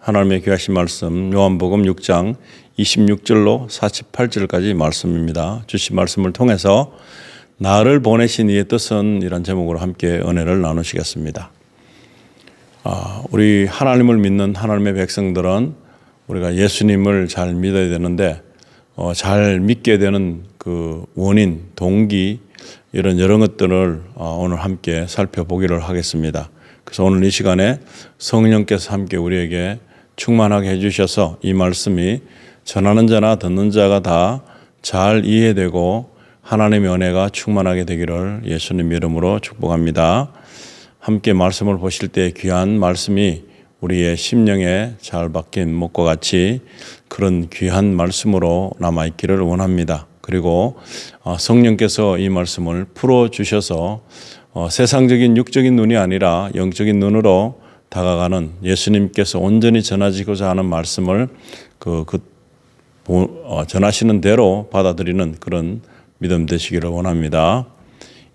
하나님의 귀하신 말씀 요한복음 6장 26절로 48절까지 말씀입니다. 주신 말씀을 통해서 나를 보내신 이의 뜻은 이런 제목으로 함께 은혜를 나누시겠습니다. 우리 하나님을 믿는 하나님의 백성들은 우리가 예수님을 잘 믿어야 되는데 잘 믿게 되는 그 원인, 동기 이런 여러 것들을 오늘 함께 살펴보기를 하겠습니다. 그래서 오늘 이 시간에 성령께서 함께 우리에게 충만하게 해주셔서 이 말씀이 전하는 자나 듣는 자가 다 잘 이해되고 하나님의 은혜가 충만하게 되기를 예수님 이름으로 축복합니다. 함께 말씀을 보실 때 귀한 말씀이 우리의 심령에 잘 박힌 목과 같이 그런 귀한 말씀으로 남아있기를 원합니다. 그리고 성령께서 이 말씀을 풀어주셔서 세상적인 육적인 눈이 아니라 영적인 눈으로 다가가는 예수님께서 온전히 전하시고자 하는 말씀을 전하시는 대로 받아들이는 그런 믿음 되시기를 원합니다.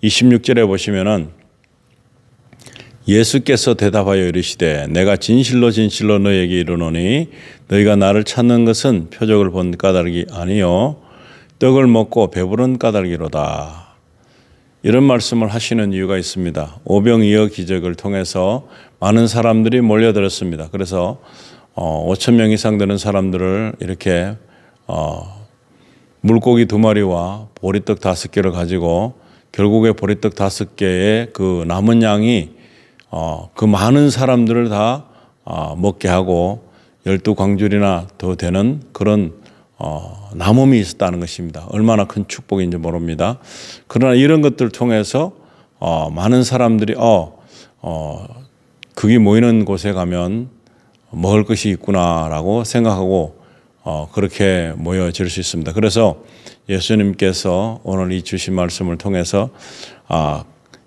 26절에 보시면은 예수께서 대답하여 이르시되 내가 진실로 진실로 너희에게 이르노니 너희가 나를 찾는 것은 표적을 본 까닭이 아니요 떡을 먹고 배부른 까닭이로다. 이런 말씀을 하시는 이유가 있습니다. 오병이어 기적을 통해서 많은 사람들이 몰려들었습니다. 그래서 5천 명 이상 되는 사람들을 이렇게 물고기 2마리와 보리떡 5개를 가지고 결국에 보리떡 5개의 그 남은 양이 그 많은 사람들을 다 먹게 하고 12광줄이나 더 되는 그런 남음이 있었다는 것입니다. 얼마나 큰 축복인지 모릅니다. 그러나 이런 것들을 통해서 많은 사람들이 극이 모이는 곳에 가면 먹을 것이 있구나라고 생각하고 그렇게 모여질 수 있습니다. 그래서 예수님께서 오늘 이 주신 말씀을 통해서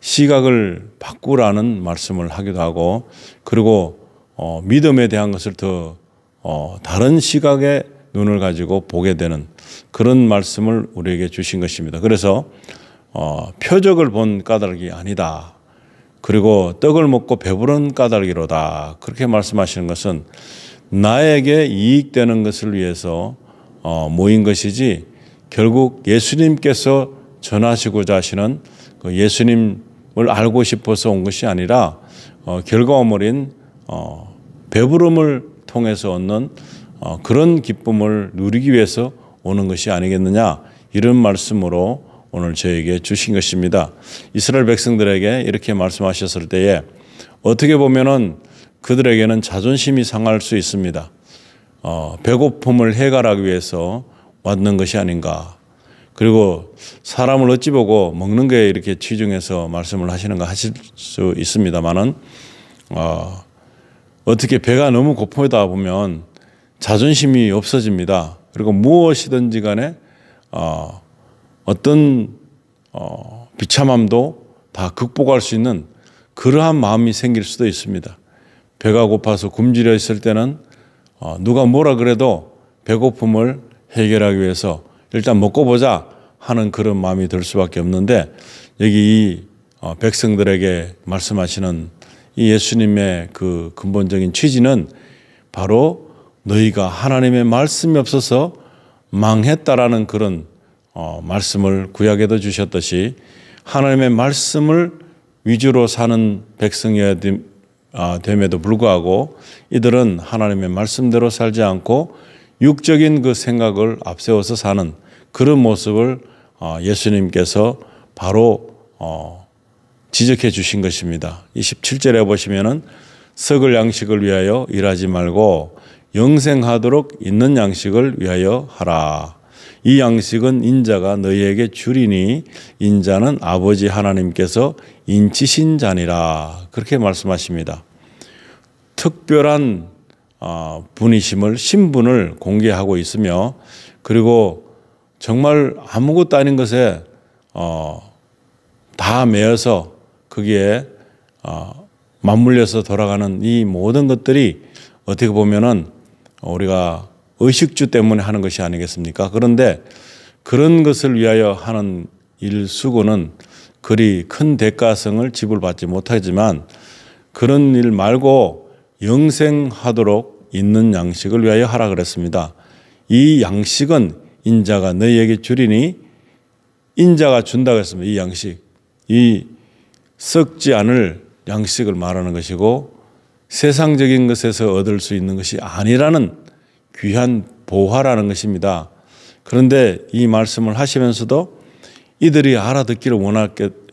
시각을 바꾸라는 말씀을 하기도 하고 그리고 믿음에 대한 것을 더 다른 시각의 눈을 가지고 보게 되는 그런 말씀을 우리에게 주신 것입니다. 그래서 표적을 본 까닭이 아니다. 그리고 떡을 먹고 배부른 까닭이로다. 그렇게 말씀하시는 것은 나에게 이익되는 것을 위해서 모인 것이지 결국 예수님께서 전하시고자 하시는 그 예수님을 알고 싶어서 온 것이 아니라 결과물인 배부름을 통해서 얻는 그런 기쁨을 누리기 위해서 오는 것이 아니겠느냐 이런 말씀으로 오늘 저에게 주신 것입니다. 이스라엘 백성들에게 이렇게 말씀하셨을 때에 어떻게 보면은 그들에게는 자존심이 상할 수 있습니다. 배고픔을 해결하기 위해서 왔는 것이 아닌가. 그리고 사람을 어찌 보고 먹는 게 이렇게 치중해서 말씀을 하시는가 하실 수 있습니다만은 어떻게 배가 너무 고프다 보면 자존심이 없어집니다. 그리고 무엇이든지 간에 어떤 비참함도 다 극복할 수 있는 그러한 마음이 생길 수도 있습니다. 배가 고파서 굶주려 있을 때는 누가 뭐라 그래도 배고픔을 해결하기 위해서 일단 먹고 보자 하는 그런 마음이 들 수밖에 없는데 여기 이 백성들에게 말씀하시는 이 예수님의 그 근본적인 취지는 바로 너희가 하나님의 말씀이 없어서 망했다라는 그런 말씀을 구약에도 주셨듯이 하나님의 말씀을 위주로 사는 백성이어야 됨에도 불구하고 이들은 하나님의 말씀대로 살지 않고 육적인 그 생각을 앞세워서 사는 그런 모습을 예수님께서 바로 지적해 주신 것입니다. 27절에 보시면은 썩을 양식을 위하여 일하지 말고 영생하도록 있는 양식을 위하여 하라. 이 양식은 인자가 너희에게 주리니 인자는 아버지 하나님께서 인치신 자니라. 그렇게 말씀하십니다. 특별한 분이심을 신분을 공개하고 있으며 그리고 정말 아무것도 아닌 것에 다 매여서 거기에 맞물려서 돌아가는 이 모든 것들이 어떻게 보면은 우리가 의식주 때문에 하는 것이 아니겠습니까? 그런데 그런 것을 위하여 하는 일수고는 그리 큰 대가성을 지불받지 못하지만 그런 일 말고 영생하도록 있는 양식을 위하여 하라 그랬습니다. 이 양식은 인자가 너희에게 주리니, 인자가 준다고 했습니다. 이 양식, 이 썩지 않을 양식을 말하는 것이고 세상적인 것에서 얻을 수 있는 것이 아니라는 귀한 보화라는 것입니다. 그런데 이 말씀을 하시면서도 이들이 알아듣기를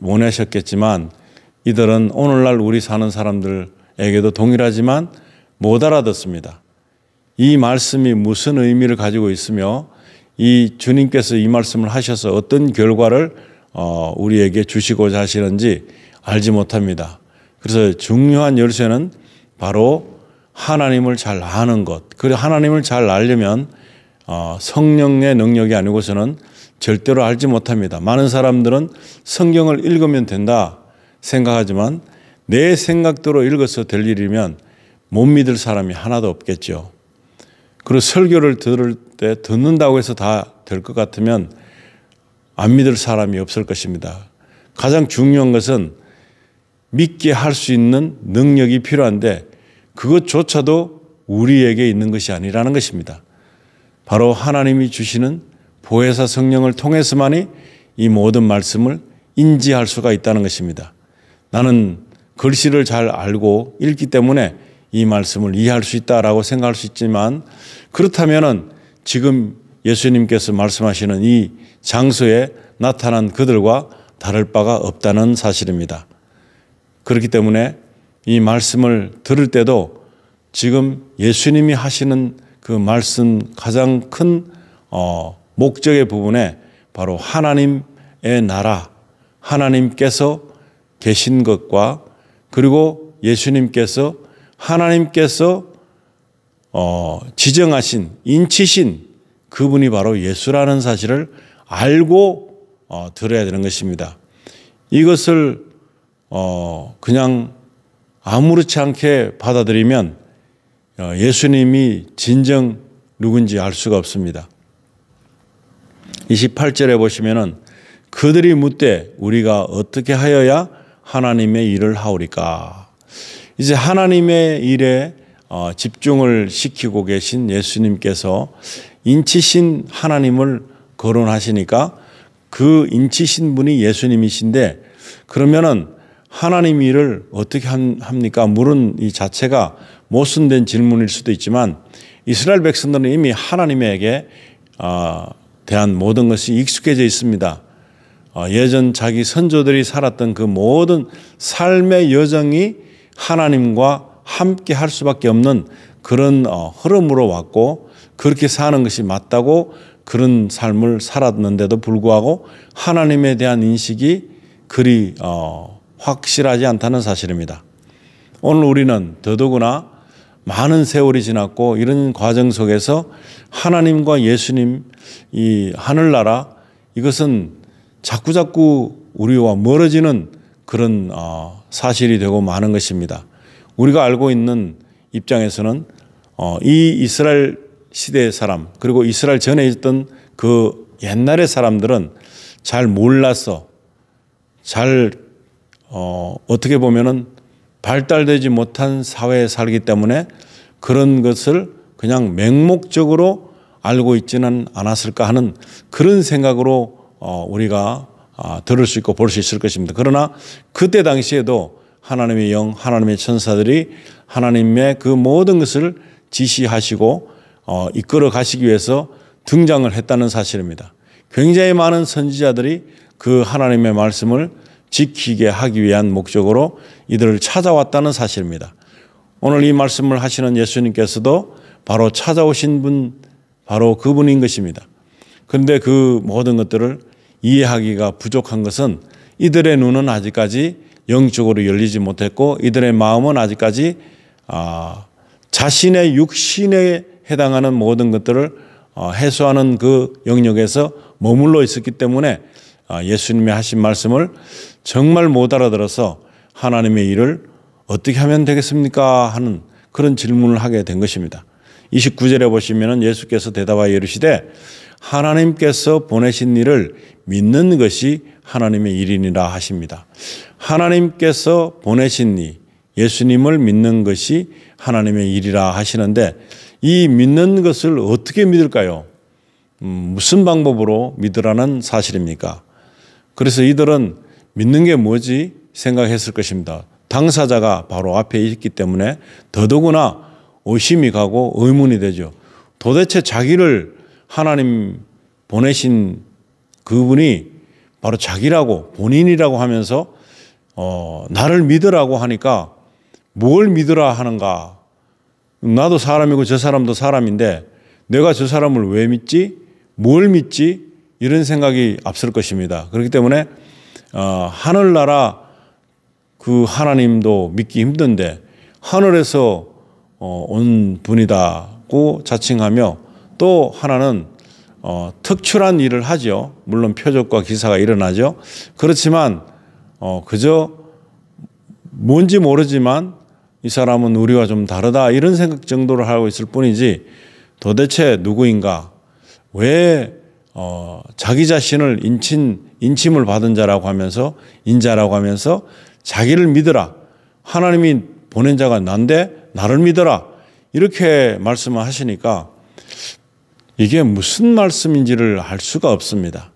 원하셨겠지만 이들은 오늘날 우리 사는 사람들에게도 동일하지만 못 알아듣습니다. 이 말씀이 무슨 의미를 가지고 있으며 이 주님께서 이 말씀을 하셔서 어떤 결과를 우리에게 주시고자 하시는지 알지 못합니다. 그래서 중요한 열쇠는 바로 하나님을 잘 아는 것. 그리고 하나님을 잘 알려면 성령의 능력이 아니고서는 절대로 알지 못합니다. 많은 사람들은 성경을 읽으면 된다 생각하지만 내 생각대로 읽어서 될 일이면 못 믿을 사람이 하나도 없겠죠. 그리고 설교를 들을 때 듣는다고 해서 다 될 것 같으면 안 믿을 사람이 없을 것입니다. 가장 중요한 것은 믿게 할 수 있는 능력이 필요한데 그것조차도 우리에게 있는 것이 아니라는 것입니다. 바로 하나님이 주시는 보혜사 성령을 통해서만이 이 모든 말씀을 인지할 수가 있다는 것입니다. 나는 글씨를 잘 알고 읽기 때문에 이 말씀을 이해할 수 있다라고 생각할 수 있지만 그렇다면은 지금 예수님께서 말씀하시는 이 장소에 나타난 그들과 다를 바가 없다는 사실입니다. 그렇기 때문에 이 말씀을 들을 때도 지금 예수님이 하시는 그 말씀 가장 큰 목적의 부분에 바로 하나님의 나라, 하나님께서 계신 것과 그리고 예수님께서 하나님께서 지정하신 인치신 그분이 바로 예수라는 사실을 알고 들어야 되는 것입니다. 이것을 그냥 아무렇지 않게 받아들이면 예수님이 진정 누군지 알 수가 없습니다. 28절에 보시면은 그들이 묻되 우리가 어떻게 하여야 하나님의 일을 하오리까. 이제 하나님의 일에 집중을 시키고 계신 예수님께서 인치신 하나님을 거론하시니까 그 인치신 분이 예수님이신데 그러면은 하나님 일을 어떻게 합니까? 물은 이 자체가 모순된 질문일 수도 있지만 이스라엘 백성들은 이미 하나님에게 대한 모든 것이 익숙해져 있습니다. 예전 자기 선조들이 살았던 그 모든 삶의 여정이 하나님과 함께 할 수밖에 없는 그런 흐름으로 왔고 그렇게 사는 것이 맞다고 그런 삶을 살았는데도 불구하고 하나님에 대한 인식이 그리 확실하지 않다는 사실입니다. 오늘 우리는 더더구나 많은 세월이 지났고 이런 과정 속에서 하나님과 예수님 이 하늘나라 이것은 자꾸자꾸 우리와 멀어지는 그런 사실이 되고 마는 것입니다. 우리가 알고 있는 입장에서는 이 이스라엘 시대의 사람 그리고 이스라엘 전에 있던 그 옛날의 사람들은 잘 몰라서 잘 어떻게 보면은 발달되지 못한 사회에 살기 때문에 그런 것을 그냥 맹목적으로 알고 있지는 않았을까 하는 그런 생각으로 우리가 들을 수 있고 볼 수 있을 것입니다. 그러나 그때 당시에도 하나님의 영, 하나님의 천사들이 하나님의 그 모든 것을 지시하시고 이끌어 가시기 위해서 등장을 했다는 사실입니다. 굉장히 많은 선지자들이 그 하나님의 말씀을 지키게 하기 위한 목적으로 이들을 찾아왔다는 사실입니다. 오늘 이 말씀을 하시는 예수님께서도 바로 찾아오신 분, 바로 그분인 것입니다. 그런데 그 모든 것들을 이해하기가 부족한 것은 이들의 눈은 아직까지 영적으로 열리지 못했고 이들의 마음은 아직까지 자신의 육신에 해당하는 모든 것들을 해소하는 그 영역에서 머물러 있었기 때문에 예수님의 하신 말씀을 정말 못 알아들어서 하나님의 일을 어떻게 하면 되겠습니까? 하는 그런 질문을 하게 된 것입니다. 29절에 보시면 예수께서 대답하여 이르시되 하나님께서 보내신 일을 믿는 것이 하나님의 일이니라 하십니다. 하나님께서 보내신 일, 예수님을 믿는 것이 하나님의 일이라 하시는데 이 믿는 것을 어떻게 믿을까요? 무슨 방법으로 믿으라는 사실입니까? 그래서 이들은 믿는 게 뭐지 생각했을 것입니다. 당사자가 바로 앞에 있기 때문에 더더구나 의심이 가고 의문이 되죠. 도대체 자기를 하나님 보내신 그분이 바로 자기라고 본인이라고 하면서 나를 믿으라고 하니까 뭘 믿으라 하는가? 나도 사람이고 저 사람도 사람인데 내가 저 사람을 왜 믿지? 뭘 믿지? 이런 생각이 앞설 것입니다. 그렇기 때문에 하늘나라 그 하나님도 믿기 힘든데 하늘에서 온 분이다고 자칭하며 또 하나는 특출한 일을 하죠. 물론 표적과 기사가 일어나죠. 그렇지만 그저 뭔지 모르지만 이 사람은 우리와 좀 다르다 이런 생각 정도를 하고 있을 뿐이지 도대체 누구인가? 왜 자기 자신을 인침을 받은 자라고 하면서 인자라고 하면서 자기를 믿으라. 하나님이 보낸 자가 난데 나를 믿어라. 이렇게 말씀을 하시니까 이게 무슨 말씀인지를 알 수가 없습니다.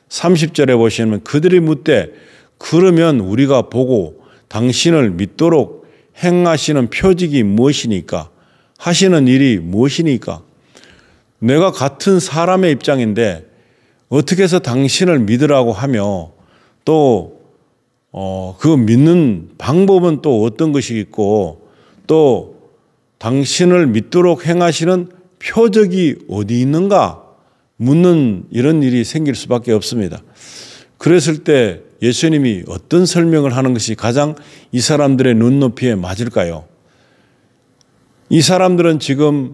30절에 보시면 그들이 묻되 그러면 우리가 보고 당신을 믿도록 행하시는 표적이 무엇이니까? 하시는 일이 무엇이니까? 내가 같은 사람의 입장인데 어떻게 해서 당신을 믿으라고 하며 또 그 믿는 방법은 또 어떤 것이 있고 또 당신을 믿도록 행하시는 표적이 어디 있는가 묻는 이런 일이 생길 수밖에 없습니다. 그랬을 때 예수님이 어떤 설명을 하는 것이 가장 이 사람들의 눈높이에 맞을까요? 이 사람들은 지금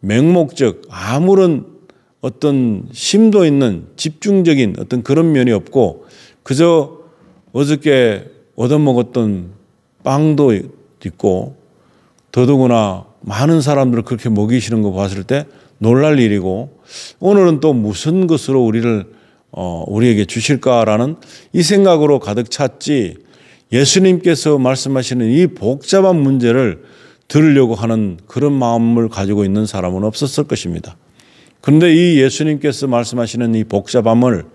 맹목적 아무런 어떤 심도 있는 집중적인 어떤 그런 면이 없고 그저 어저께 얻어먹었던 빵도 있고 더더구나 많은 사람들을 그렇게 먹이시는 거 봤을 때 놀랄 일이고 오늘은 또 무슨 것으로 우리에게 주실까라는 이 생각으로 가득 찼지 예수님께서 말씀하시는 이 복잡한 문제를 들으려고 하는 그런 마음을 가지고 있는 사람은 없었을 것입니다. 그런데 이 예수님께서 말씀하시는 이 복잡함을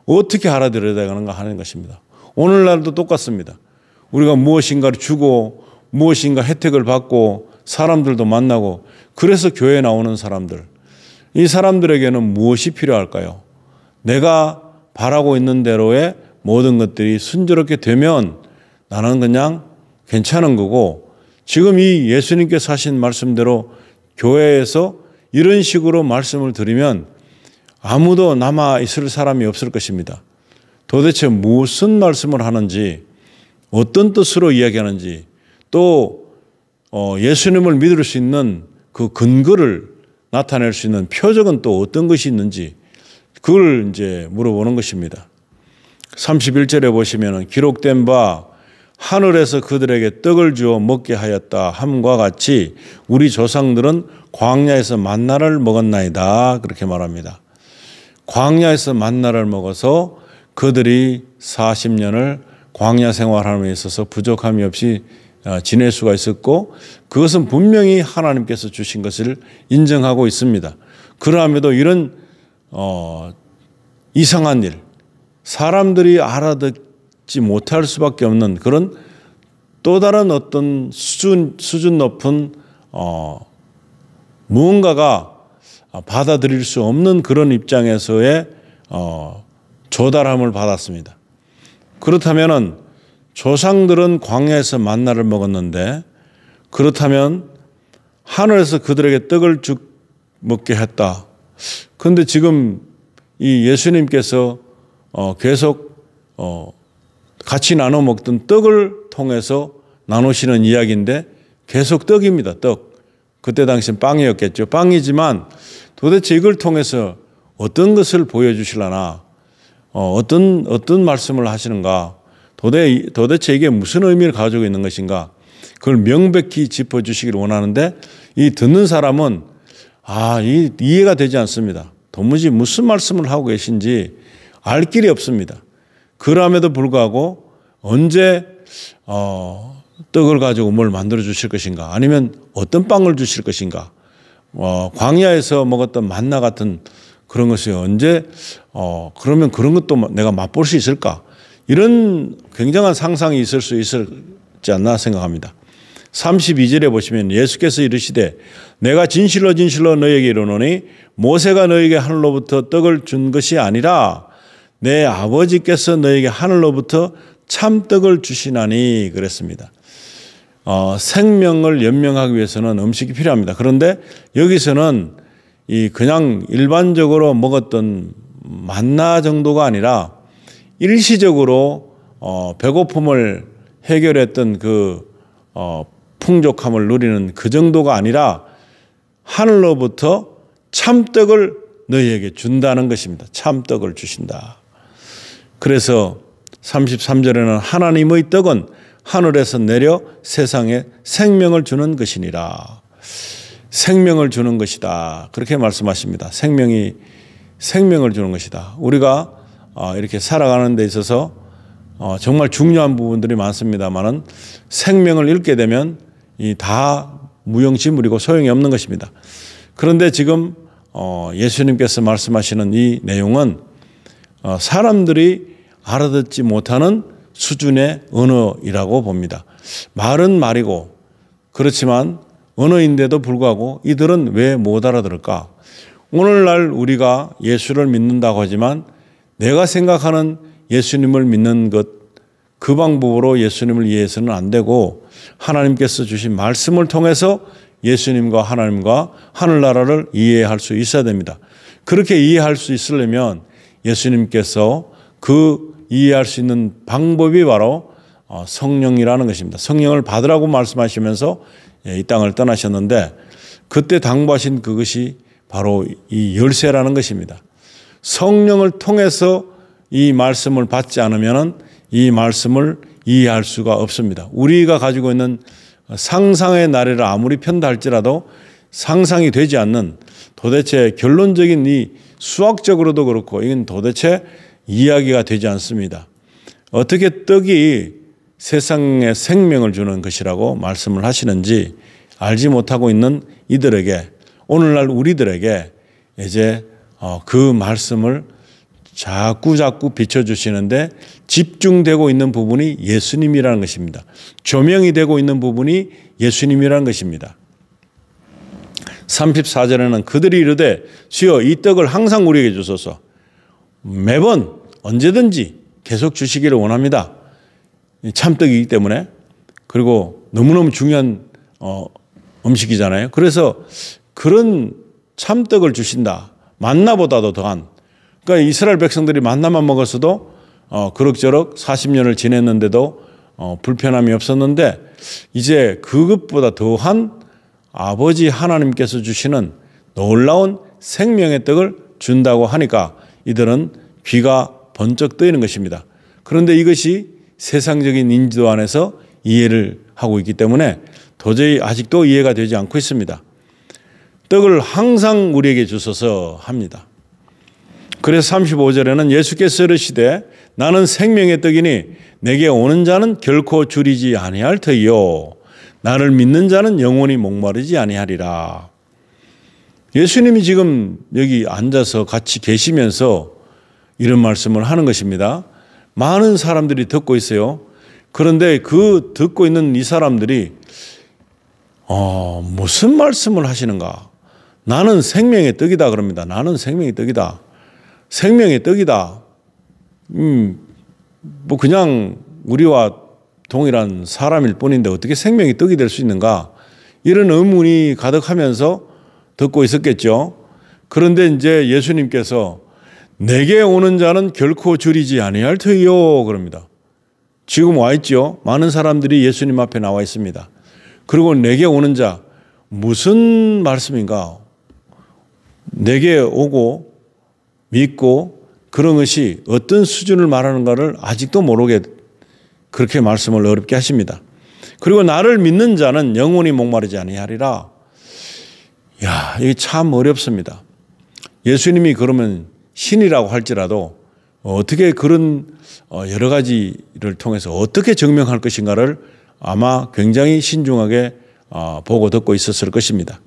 어떻게 알아들어야 되는가 하는 것입니다. 오늘날도 똑같습니다. 우리가 무엇인가를 주고 무엇인가 혜택을 받고 사람들도 만나고 그래서 교회에 나오는 사람들 이 사람들에게는 무엇이 필요할까요? 내가 바라고 있는 대로의 모든 것들이 순조롭게 되면 나는 그냥 괜찮은 거고 지금 이 예수님께서 하신 말씀대로 교회에서 이런 식으로 말씀을 드리면 아무도 남아 있을 사람이 없을 것입니다. 도대체 무슨 말씀을 하는지 어떤 뜻으로 이야기하는지 또 예수님을 믿을 수 있는 그 근거를 나타낼 수 있는 표적은 또 어떤 것이 있는지 그걸 이제 물어보는 것입니다. 31절에 보시면 기록된 바 하늘에서 그들에게 떡을 주어 먹게 하였다 함과 같이 우리 조상들은 광야에서 만나를 먹었나이다 그렇게 말합니다. 광야에서 만나를 먹어서 그들이 40년을 광야 생활함에 있어서 부족함이 없이 지낼 수가 있었고 그것은 분명히 하나님께서 주신 것을 인정하고 있습니다. 그러함에도 이런 이상한 일, 사람들이 알아듣지 못할 수밖에 없는 그런 또 다른 어떤 수준 높은 무언가가 받아들일 수 없는 그런 입장에서의 조달함을 받았습니다. 그렇다면 조상들은 광야에서 만나를 먹었는데 그렇다면 하늘에서 그들에게 떡을 먹게 했다. 그런데 지금 이 예수님께서 계속 같이 나눠 먹던 떡을 통해서 나누시는 이야기인데 계속 떡입니다. 떡. 그때 당시엔 빵이었겠죠. 빵이지만 도대체 이걸 통해서 어떤 것을 보여주시려나 어떤 말씀을 하시는가 도대체 이게 무슨 의미를 가지고 있는 것인가 그걸 명백히 짚어주시길 원하는데 이 듣는 사람은 이해가 되지 않습니다. 도무지 무슨 말씀을 하고 계신지 알 길이 없습니다. 그럼에도 불구하고 언제 떡을 가지고 뭘 만들어 주실 것인가? 아니면 어떤 빵을 주실 것인가? 광야에서 먹었던 만나 같은 그런 것이 언제 그러면 그런 것도 내가 맛볼 수 있을까? 이런 굉장한 상상이 있을 수 있지 않나 생각합니다. 32절에 보시면 예수께서 이르시되 내가 진실로 진실로 너희에게 이르노니 모세가 너희에게 하늘로부터 떡을 준 것이 아니라 내 아버지께서 너희에게 하늘로부터 참떡을 주시나니 그랬습니다. 생명을 연명하기 위해서는 음식이 필요합니다. 그런데 여기서는 그냥 일반적으로 먹었던 만나 정도가 아니라 일시적으로 배고픔을 해결했던 그 풍족함을 누리는 그 정도가 아니라 하늘로부터 참떡을 너희에게 준다는 것입니다. 참떡을 주신다. 그래서 33절에는 하나님의 떡은 하늘에서 내려 세상에 생명을 주는 것이니라. 생명을 주는 것이다. 그렇게 말씀하십니다. 생명을 주는 것이다. 우리가 이렇게 살아가는 데 있어서 정말 중요한 부분들이 많습니다만은 생명을 잃게 되면 다 무용지물이고 소용이 없는 것입니다. 그런데 지금 예수님께서 말씀하시는 이 내용은 사람들이 알아듣지 못하는 수준의 언어이라고 봅니다. 말은 말이고 그렇지만 언어인데도 불구하고 이들은 왜 못 알아들을까? 오늘날 우리가 예수를 믿는다고 하지만 내가 생각하는 예수님을 믿는 것, 그 방법으로 예수님을 이해해서는 안 되고 하나님께서 주신 말씀을 통해서 예수님과 하나님과 하늘나라를 이해할 수 있어야 됩니다. 그렇게 이해할 수 있으려면 예수님께서 그 이해할 수 있는 방법이 바로 성령이라는 것입니다. 성령을 받으라고 말씀하시면서 이 땅을 떠나셨는데 그때 당부하신 그것이 바로 이 열쇠라는 것입니다. 성령을 통해서 이 말씀을 받지 않으면 이 말씀을 이해할 수가 없습니다. 우리가 가지고 있는 상상의 나래를 아무리 편다 할지라도 상상이 되지 않는 도대체 결론적인 이 수학적으로도 그렇고 이건 도대체 이야기가 되지 않습니다. 어떻게 떡이 세상에 생명을 주는 것이라고 말씀을 하시는지 알지 못하고 있는 이들에게 오늘날 우리들에게 이제 그 말씀을 자꾸 비춰주시는데 집중되고 있는 부분이 예수님이라는 것입니다. 조명이 되고 있는 부분이 예수님이라는 것입니다. 34절에는 그들이 이르되 주여 이 떡을 항상 우리에게 주소서. 매번 언제든지 계속 주시기를 원합니다. 참떡이기 때문에 그리고 너무너무 중요한 음식이잖아요. 그래서 그런 참떡을 주신다. 만나보다도 더한. 그러니까 이스라엘 백성들이 만나만 먹었어도 그럭저럭 40년을 지냈는데도 불편함이 없었는데 이제 그것보다 더한 아버지 하나님께서 주시는 놀라운 생명의 떡을 준다고 하니까 이들은 귀가 번쩍 뜨이는 것입니다. 그런데 이것이 세상적인 인지도 안에서 이해를 하고 있기 때문에 도저히 아직도 이해가 되지 않고 있습니다. 떡을 항상 우리에게 주소서 합니다. 그래서 35절에는 예수께서 이르시되 나는 생명의 떡이니 내게 오는 자는 결코 줄이지 아니할 터이요 나를 믿는 자는 영원히 목마르지 아니하리라. 예수님이 지금 여기 앉아서 같이 계시면서 이런 말씀을 하는 것입니다. 많은 사람들이 듣고 있어요. 그런데 그 듣고 있는 이 사람들이 무슨 말씀을 하시는가? 나는 생명의 떡이다 그럽니다. 나는 생명의 떡이다. 생명의 떡이다. 뭐 그냥 우리와 동일한 사람일 뿐인데 어떻게 생명의 떡이 될 수 있는가? 이런 의문이 가득하면서 듣고 있었겠죠. 그런데 이제 예수님께서 내게 오는 자는 결코 줄이지 아니할 터이요 그럽니다. 지금 와 있죠. 많은 사람들이 예수님 앞에 나와 있습니다. 그리고 내게 오는 자 무슨 말씀인가? 내게 오고 믿고 그런 것이 어떤 수준을 말하는가를 아직도 모르게 그렇게 말씀을 어렵게 하십니다. 그리고 나를 믿는 자는 영원히 목마르지 아니하리라. 야, 이게 참 어렵습니다. 예수님이 그러면 신이라고 할지라도 어떻게 그런 여러 가지를 통해서 어떻게 증명할 것인가를 아마 굉장히 신중하게 보고 듣고 있었을 것입니다.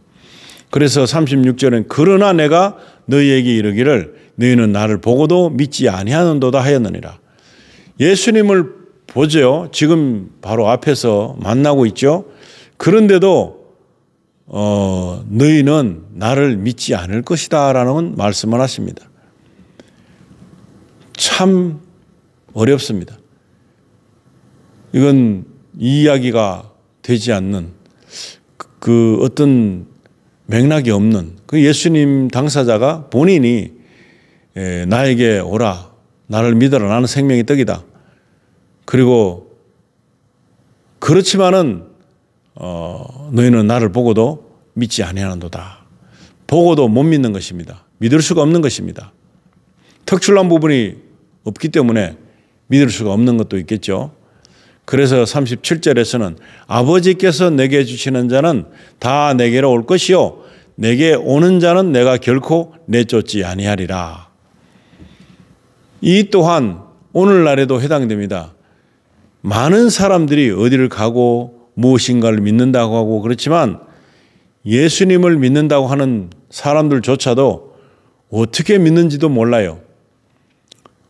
그래서 36절은 그러나 내가 너희에게 이르기를 너희는 나를 보고도 믿지 아니하는도다 하였느니라. 예수님을 보죠. 지금 바로 앞에서 만나고 있죠. 그런데도 너희는 나를 믿지 않을 것이다 라는 말씀을 하십니다. 참 어렵습니다. 이건 이야기가 되지 않는 그 어떤 맥락이 없는 그 예수님 당사자가 본인이 나에게 오라, 나를 믿어라, 나는 생명의 떡이다. 그리고 그렇지만은 너희는 나를 보고도 믿지 아니하는도다. 보고도 못 믿는 것입니다. 믿을 수가 없는 것입니다. 특출난 부분이 없기 때문에 믿을 수가 없는 것도 있겠죠. 그래서 37절에서는 아버지께서 내게 주시는 자는 다 내게로 올 것이요 내게 오는 자는 내가 결코 내쫓지 아니하리라. 이 또한 오늘날에도 해당됩니다. 많은 사람들이 어디를 가고 무엇인가를 믿는다고 하고 그렇지만 예수님을 믿는다고 하는 사람들조차도 어떻게 믿는지도 몰라요.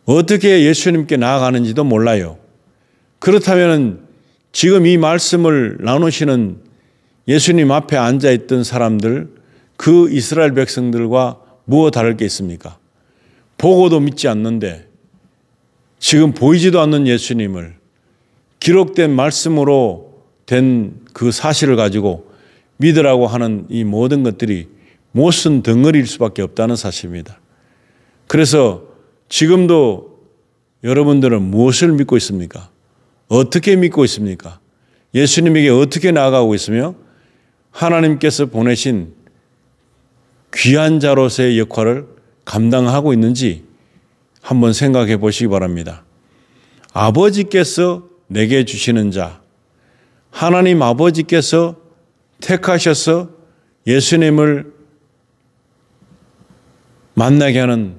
어떻게 예수님께 나아가는지도 몰라요. 그렇다면 지금 이 말씀을 나누시는 예수님 앞에 앉아있던 사람들, 그 이스라엘 백성들과 무엇 다를 게 있습니까? 보고도 믿지 않는데 지금 보이지도 않는 예수님을 기록된 말씀으로 된 그 사실을 가지고 믿으라고 하는 이 모든 것들이 못쓴 덩어리일 수밖에 없다는 사실입니다. 그래서 지금도 여러분들은 무엇을 믿고 있습니까? 어떻게 믿고 있습니까? 예수님에게 어떻게 나아가고 있으며 하나님께서 보내신 귀한 자로서의 역할을 감당하고 있는지 한번 생각해 보시기 바랍니다. 아버지께서 내게 주시는 자, 하나님 아버지께서 택하셔서 예수님을 만나게 하는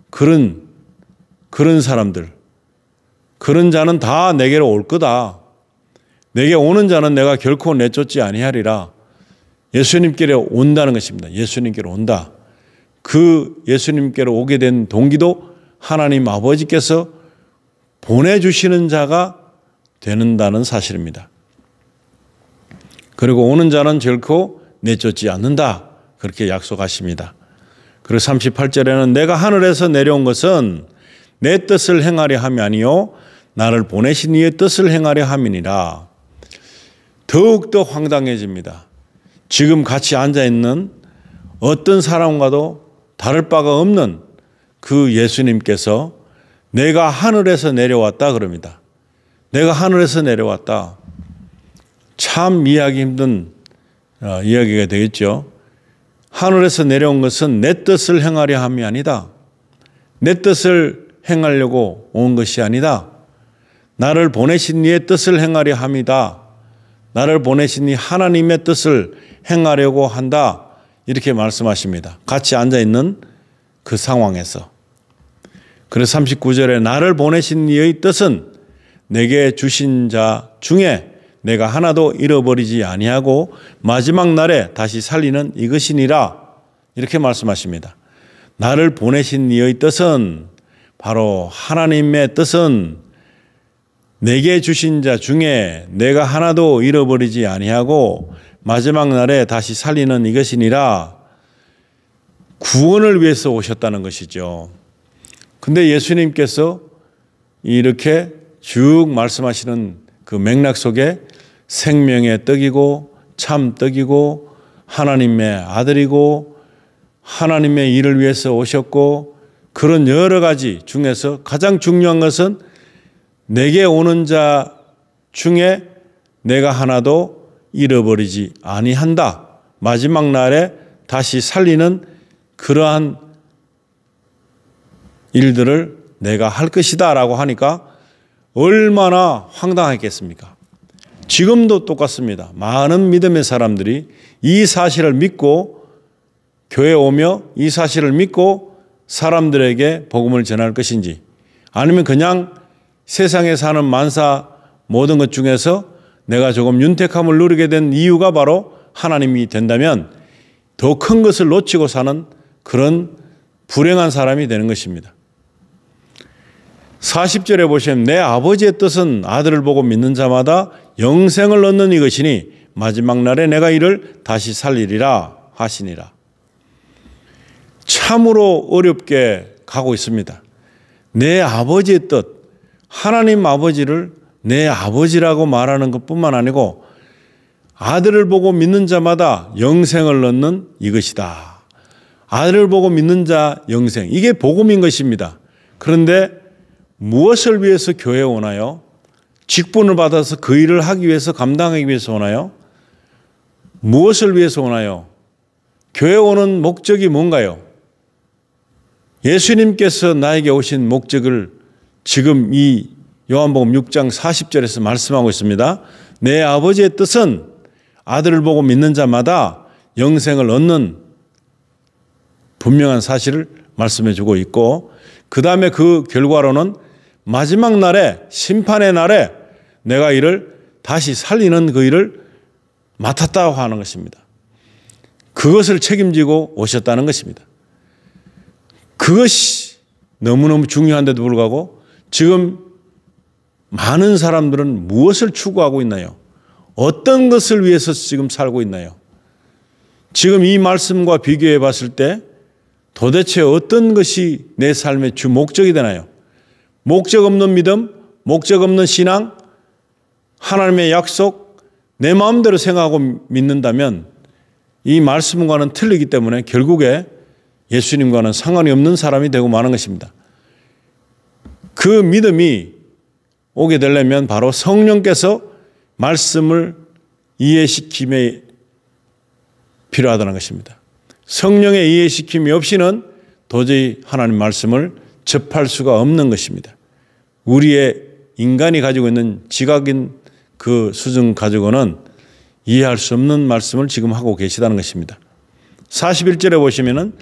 그런 사람들, 그런 자는 다 내게로 올 거다. 내게 오는 자는 내가 결코 내쫓지 아니하리라. 예수님께로 온다는 것입니다. 예수님께로 온다. 그 예수님께로 오게 된 동기도 하나님 아버지께서 보내주시는 자가 되는다는 사실입니다. 그리고 오는 자는 결코 내쫓지 않는다. 그렇게 약속하십니다. 그리고 38절에는 내가 하늘에서 내려온 것은 내 뜻을 행하려 함이 아니요 나를 보내신 이의 뜻을 행하려 함이니라. 더욱더 황당해집니다. 지금 같이 앉아있는 어떤 사람과도 다를 바가 없는 그 예수님께서 내가 하늘에서 내려왔다 그럽니다. 내가 하늘에서 내려왔다. 참 이해하기 힘든 이야기가 되겠죠. 하늘에서 내려온 것은 내 뜻을 행하려 함이 아니다. 내 뜻을 행하려고 온 것이 아니다. 나를 보내신 이의 뜻을 행하려 함이다. 나를 보내신 이 하나님의 뜻을 행하려고 한다. 이렇게 말씀하십니다. 같이 앉아있는 그 상황에서. 그래서 39절에 나를 보내신 이의 뜻은 내게 주신 자 중에 내가 하나도 잃어버리지 아니하고 마지막 날에 다시 살리는 이것이니라. 이렇게 말씀하십니다. 나를 보내신 이의 뜻은 바로 하나님의 뜻은 내게 주신 자 중에 내가 하나도 잃어버리지 아니하고 마지막 날에 다시 살리는 이것이니라. 구원을 위해서 오셨다는 것이죠. 근데 예수님께서 이렇게 쭉 말씀하시는 그 맥락 속에 생명의 떡이고 참 떡이고 하나님의 아들이고 하나님의 일을 위해서 오셨고 그런 여러 가지 중에서 가장 중요한 것은 내게 오는 자 중에 내가 하나도 잃어버리지 아니한다. 마지막 날에 다시 살리는 그러한 일들을 내가 할 것이다 라고 하니까 얼마나 황당했겠습니까? 지금도 똑같습니다. 많은 믿음의 사람들이 이 사실을 믿고 교회에 오며 이 사실을 믿고 사람들에게 복음을 전할 것인지 아니면 그냥 세상에 사는 만사 모든 것 중에서 내가 조금 윤택함을 누리게 된 이유가 바로 하나님이 된다면 더 큰 것을 놓치고 사는 그런 불행한 사람이 되는 것입니다. 40절에 보시면 내 아버지의 뜻은 아들을 보고 믿는 자마다 영생을 얻는 이것이니 마지막 날에 내가 이를 다시 살리리라 하시니라. 참으로 어렵게 가고 있습니다. 내 아버지의 뜻, 하나님 아버지를 내 아버지라고 말하는 것뿐만 아니고 아들을 보고 믿는 자마다 영생을 얻는 이것이다. 아들을 보고 믿는 자 영생, 이게 복음인 것입니다. 그런데 무엇을 위해서 교회에 오나요? 직분을 받아서 그 일을 하기 위해서, 감당하기 위해서 오나요? 무엇을 위해서 오나요? 교회에 오는 목적이 뭔가요? 예수님께서 나에게 오신 목적을 지금 이 요한복음 6장 40절에서 말씀하고 있습니다. 내 아버지의 뜻은 아들을 보고 믿는 자마다 영생을 얻는 분명한 사실을 말씀해 주고 있고, 그 다음에 그 결과로는 마지막 날에, 심판의 날에 내가 이를 다시 살리는 그 일을 맡았다고 하는 것입니다. 그것을 책임지고 오셨다는 것입니다. 그것이 너무너무 중요한데도 불구하고 지금 많은 사람들은 무엇을 추구하고 있나요? 어떤 것을 위해서 지금 살고 있나요? 지금 이 말씀과 비교해 봤을 때 도대체 어떤 것이 내 삶의 주 목적이 되나요? 목적 없는 믿음, 목적 없는 신앙, 하나님의 약속, 내 마음대로 생각하고 믿는다면 이 말씀과는 틀리기 때문에 결국에 예수님과는 상관이 없는 사람이 되고 마는 것입니다. 그 믿음이 오게 되려면 바로 성령께서 말씀을 이해시킴에 필요하다는 것입니다. 성령의 이해시킴이 없이는 도저히 하나님 말씀을 접할 수가 없는 것입니다. 우리의 인간이 가지고 있는 지각인 그 수준 가지고는 이해할 수 없는 말씀을 지금 하고 계시다는 것입니다. 41절에 보시면은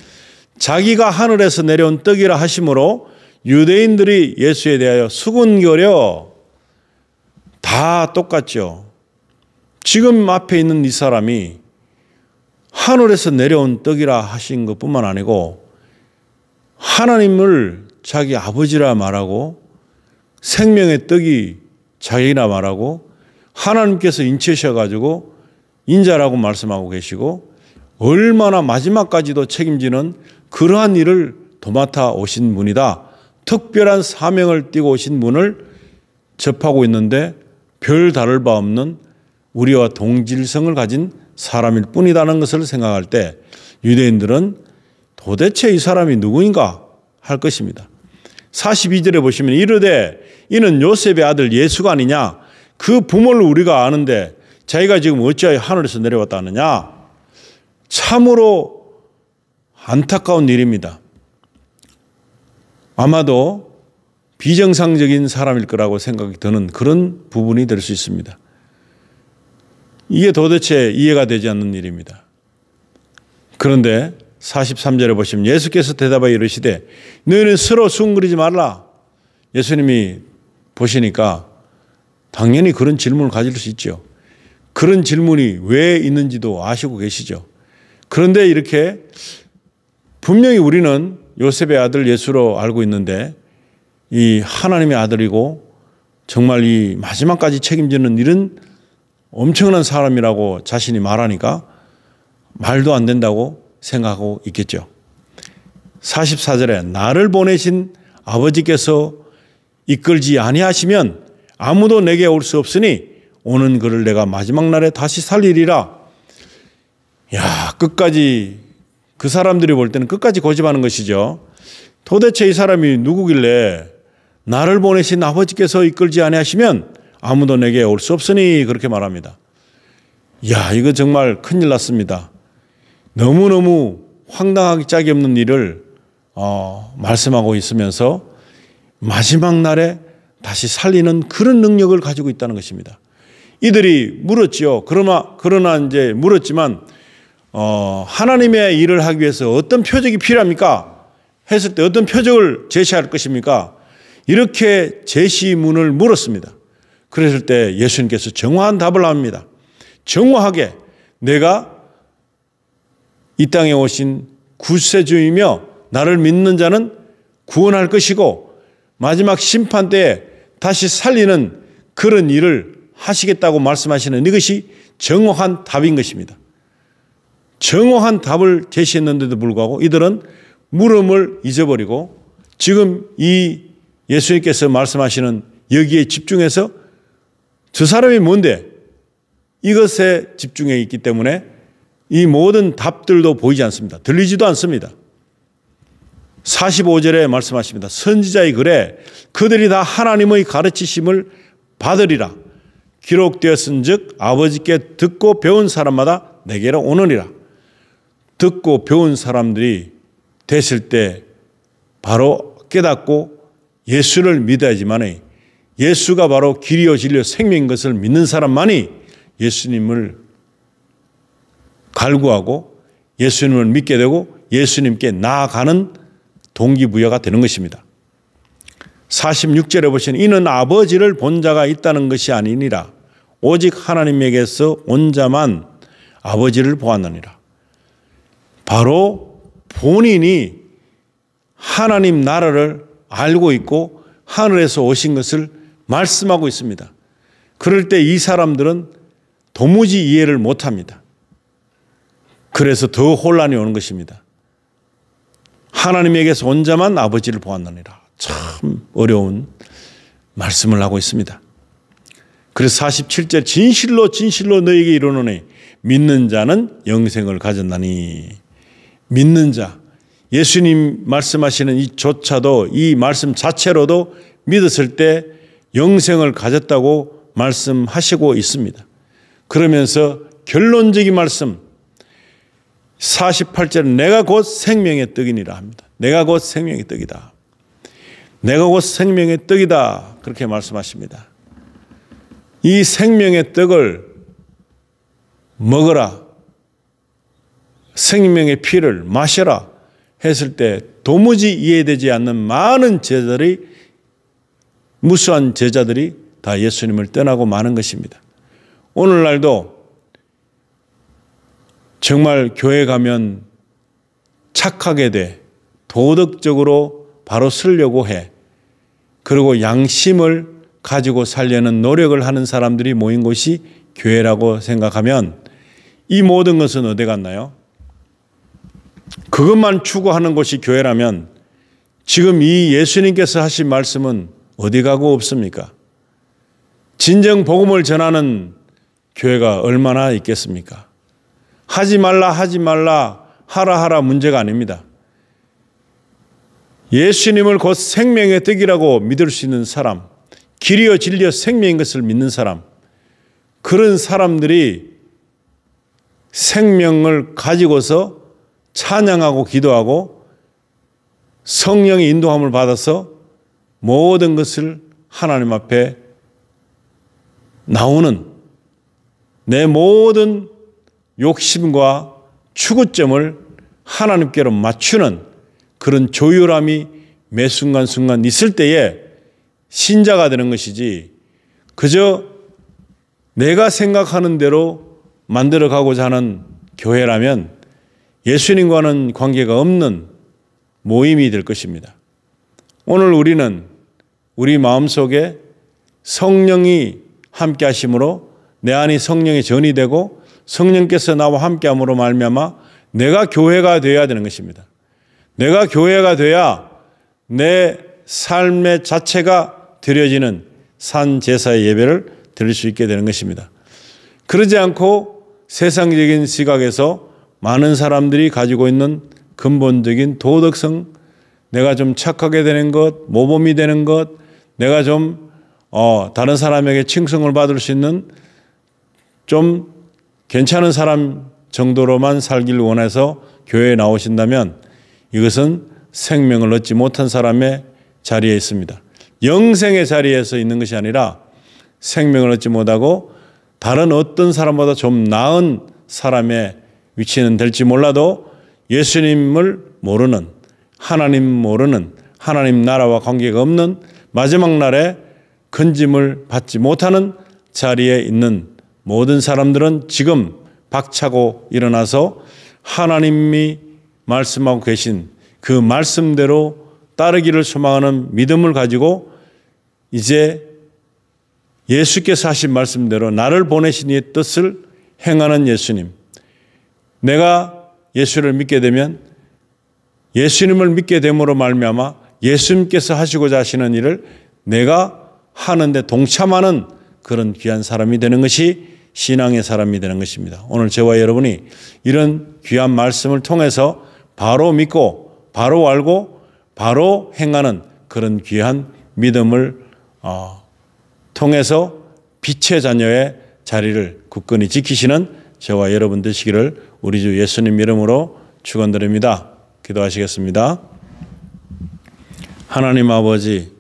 자기가 하늘에서 내려온 떡이라 하심으로 유대인들이 예수에 대하여 수군거려. 다 똑같죠. 지금 앞에 있는 이 사람이 하늘에서 내려온 떡이라 하신 것뿐만 아니고 하나님을 자기 아버지라 말하고 생명의 떡이 자기라 말하고 하나님께서 인치셔가지고 인자라고 말씀하고 계시고 얼마나 마지막까지도 책임지는 그러한 일을 도맡아 오신 분이다. 특별한 사명을 띠고 오신 분을 접하고 있는데 별 다를 바 없는 우리와 동질성을 가진 사람일 뿐이라는 것을 생각할 때 유대인들은 도대체 이 사람이 누구인가 할 것입니다. 42절에 보시면 이르되 이는 요셉의 아들 예수가 아니냐, 그 부모를 우리가 아는데 자기가 지금 어찌하여 하늘에서 내려왔다 하느냐. 참으로 안타까운 일입니다. 아마도 비정상적인 사람일 거라고 생각이 드는 그런 부분이 될 수 있습니다. 이게 도대체 이해가 되지 않는 일입니다. 그런데 43절에 보시면 예수께서 대답하여 이르시되 너희는 서로 숭그리지 말라. 예수님이 보시니까 당연히 그런 질문을 가질 수 있죠. 그런 질문이 왜 있는지도 아시고 계시죠. 그런데 이렇게 분명히 우리는 요셉의 아들 예수로 알고 있는데 이 하나님의 아들이고 정말 이 마지막까지 책임지는 일은 엄청난 사람이라고 자신이 말하니까 말도 안 된다고 생각하고 있겠죠. 44절에 나를 보내신 아버지께서 이끌지 아니하시면 아무도 내게 올 수 없으니 오는 그를 내가 마지막 날에 다시 살리리라. 야, 끝까지 그 사람들이 볼 때는 끝까지 고집하는 것이죠. 도대체 이 사람이 누구길래 나를 보내신 아버지께서 이끌지 아니하시면 아무도 내게 올 수 없으니 그렇게 말합니다. 야, 이거 정말 큰일 났습니다. 너무너무 황당하기 짝이 없는 일을 말씀하고 있으면서 마지막 날에 다시 살리는 그런 능력을 가지고 있다는 것입니다. 이들이 물었지요. 그러나 이제 물었지만 하나님의 일을 하기 위해서 어떤 표적이 필요합니까? 했을 때 어떤 표적을 제시할 것입니까? 이렇게 제시문을 물었습니다. 그랬을 때 예수님께서 정확한 답을 합니다. 정확하게 내가 이 땅에 오신 구세주이며 나를 믿는 자는 구원할 것이고 마지막 심판 때에 다시 살리는 그런 일을 하시겠다고 말씀하시는 이것이 정확한 답인 것입니다. 정확한 답을 제시했는데도 불구하고 이들은 물음을 잊어버리고 지금 이 예수님께서 말씀하시는 여기에 집중해서 저 사람이 뭔데 이것에 집중해 있기 때문에 이 모든 답들도 보이지 않습니다. 들리지도 않습니다. 45절에 말씀하십니다. 선지자의 글에 그들이 다 하나님의 가르치심을 받으리라. 기록되었은즉 아버지께 듣고 배운 사람마다 내게로 오느니라. 듣고 배운 사람들이 됐을 때 바로 깨닫고 예수를 믿어야지만 예수가 바로 길이요 진리요 생명인 것을 믿는 사람만이 예수님을 갈구하고 예수님을 믿게 되고 예수님께 나아가는 동기부여가 되는 것입니다. 46절에 보시면 이는 아버지를 본 자가 있다는 것이 아니니라. 오직 하나님에게서 온 자만 아버지를 보았느니라. 바로 본인이 하나님 나라를 알고 있고 하늘에서 오신 것을 말씀하고 있습니다. 그럴 때 이 사람들은 도무지 이해를 못합니다. 그래서 더 혼란이 오는 것입니다. 하나님에게서 온 자만 아버지를 보았느니라. 참 어려운 말씀을 하고 있습니다. 그래서 47절 진실로 진실로 너에게 이르노니 믿는 자는 영생을 가졌나니. 믿는 자, 예수님 말씀하시는 이조차도 이 말씀 자체로도 믿었을 때 영생을 가졌다고 말씀하시고 있습니다. 그러면서 결론적인 말씀 48절은 내가 곧 생명의 떡이니라 합니다. 내가 곧 생명의 떡이다. 내가 곧 생명의 떡이다. 그렇게 말씀하십니다. 이 생명의 떡을 먹어라. 생명의 피를 마셔라 했을 때 도무지 이해되지 않는 많은 제자들이 무수한 제자들이 다 예수님을 떠나고 마는 것입니다. 오늘날도 정말 교회 가면 착하게 돼 도덕적으로 바로 쓰려고 해. 그리고 양심을 가지고 살려는 노력을 하는 사람들이 모인 곳이 교회라고 생각하면 이 모든 것은 어디 갔나요? 그것만 추구하는 곳이 교회라면 지금 이 예수님께서 하신 말씀은 어디 가고 없습니까? 진정 복음을 전하는 교회가 얼마나 있겠습니까? 하지 말라 하지 말라 하라 하라 문제가 아닙니다. 예수님을 곧 생명의 떡이라고 믿을 수 있는 사람, 길이요 진리요 생명인 것을 믿는 사람, 그런 사람들이 생명을 가지고서 찬양하고 기도하고 성령의 인도함을 받아서 모든 것을 하나님 앞에 나오는 내 모든 욕심과 추구점을 하나님께로 맞추는 그런 조율함이 매 순간순간 있을 때에 신자가 되는 것이지 그저 내가 생각하는 대로 만들어가고자 하는 교회라면 예수님과는 관계가 없는 모임이 될 것입니다. 오늘 우리는 우리 마음속에 성령이 함께 하심으로 내 안이 성령의 전이 되고 성령께서 나와 함께함으로 말미암아 내가 교회가 되어야 되는 것입니다. 내가 교회가 돼야 내 삶의 자체가 드려지는 산 제사의 예배를 드릴 수 있게 되는 것입니다. 그러지 않고 세상적인 시각에서 많은 사람들이 가지고 있는 근본적인 도덕성, 내가 좀 착하게 되는 것, 모범이 되는 것, 내가 좀 다른 사람에게 칭송을 받을 수 있는 좀 괜찮은 사람 정도로만 살기를 원해서 교회에 나오신다면 이것은 생명을 얻지 못한 사람의 자리에 있습니다. 영생의 자리에서 있는 것이 아니라 생명을 얻지 못하고 다른 어떤 사람보다 좀 나은 사람의 위치는 될지 몰라도 예수님을 모르는, 하나님 모르는, 하나님 나라와 관계가 없는 마지막 날에 건짐을 받지 못하는 자리에 있는 모든 사람들은 지금 박차고 일어나서 하나님이 말씀하고 계신 그 말씀대로 따르기를 소망하는 믿음을 가지고 이제 예수께서 하신 말씀대로 나를 보내신 이의 뜻을 행하는 예수님, 내가 예수를 믿게 되면 예수님을 믿게 됨으로 말미암아 예수님께서 하시고자 하시는 일을 내가 하는데 동참하는 그런 귀한 사람이 되는 것이 신앙의 사람이 되는 것입니다. 오늘 저와 여러분이 이런 귀한 말씀을 통해서 바로 믿고 바로 알고 바로 행하는 그런 귀한 믿음을 통해서 빛의 자녀의 자리를 굳건히 지키시는 저와 여러분 되시기를 우리 주 예수님 이름으로 축원드립니다. 기도하시겠습니다. 하나님 아버지,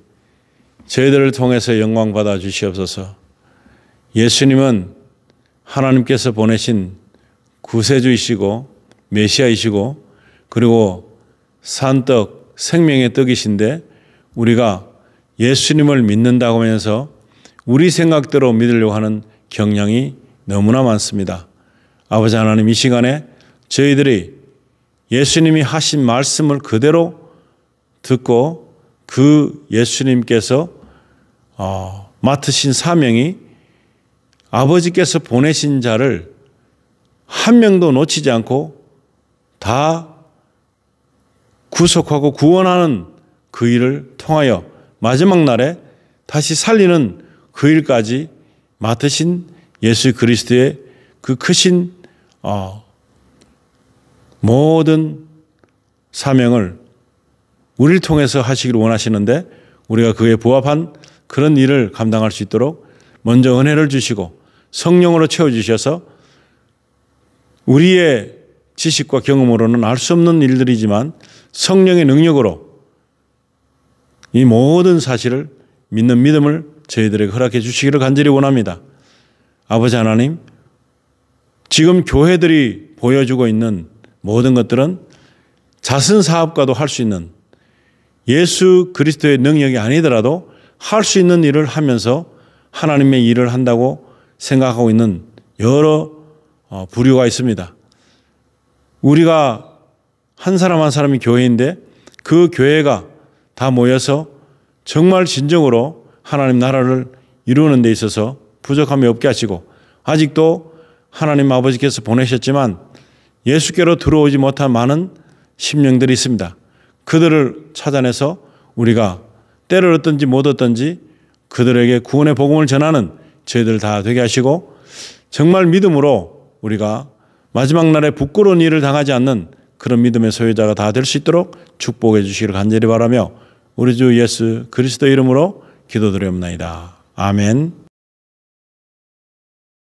저희들을 통해서 영광 받아 주시옵소서. 예수님은 하나님께서 보내신 구세주이시고 메시아이시고 그리고 산떡, 생명의 떡이신데 우리가 예수님을 믿는다고 하면서 우리 생각대로 믿으려고 하는 경향이 너무나 많습니다. 아버지 하나님, 이 시간에 저희들이 예수님이 하신 말씀을 그대로 듣고 그 예수님께서 맡으신 사명이 아버지께서 보내신 자를 한 명도 놓치지 않고 다 구속하고 구원하는 그 일을 통하여 마지막 날에 다시 살리는 그 일까지 맡으신 예수 그리스도의 그 크신 모든 사명을 우리를 통해서 하시기를 원하시는데 우리가 그에 부합한 그런 일을 감당할 수 있도록 먼저 은혜를 주시고 성령으로 채워주셔서 우리의 지식과 경험으로는 알 수 없는 일들이지만 성령의 능력으로 이 모든 사실을 믿는 믿음을 저희들에게 허락해 주시기를 간절히 원합니다. 아버지 하나님, 지금 교회들이 보여주고 있는 모든 것들은 자선사업가도 할 수 있는 예수 그리스도의 능력이 아니더라도 할 수 있는 일을 하면서 하나님의 일을 한다고 생각하고 있는 여러 부류가 있습니다. 우리가 한 사람 한 사람이 교회인데 그 교회가 다 모여서 정말 진정으로 하나님 나라를 이루는 데 있어서 부족함이 없게 하시고 아직도 하나님 아버지께서 보내셨지만 예수께로 들어오지 못한 많은 심령들이 있습니다. 그들을 찾아내서 우리가 때를 얻든지 못 얻든지 그들에게 구원의 복음을 전하는 저희들 다 되게 하시고 정말 믿음으로 우리가 마지막 날에 부끄러운 일을 당하지 않는 그런 믿음의 소유자가 다 될 수 있도록 축복해 주시기를 간절히 바라며 우리 주 예수 그리스도 이름으로 기도드리옵나이다. 아멘.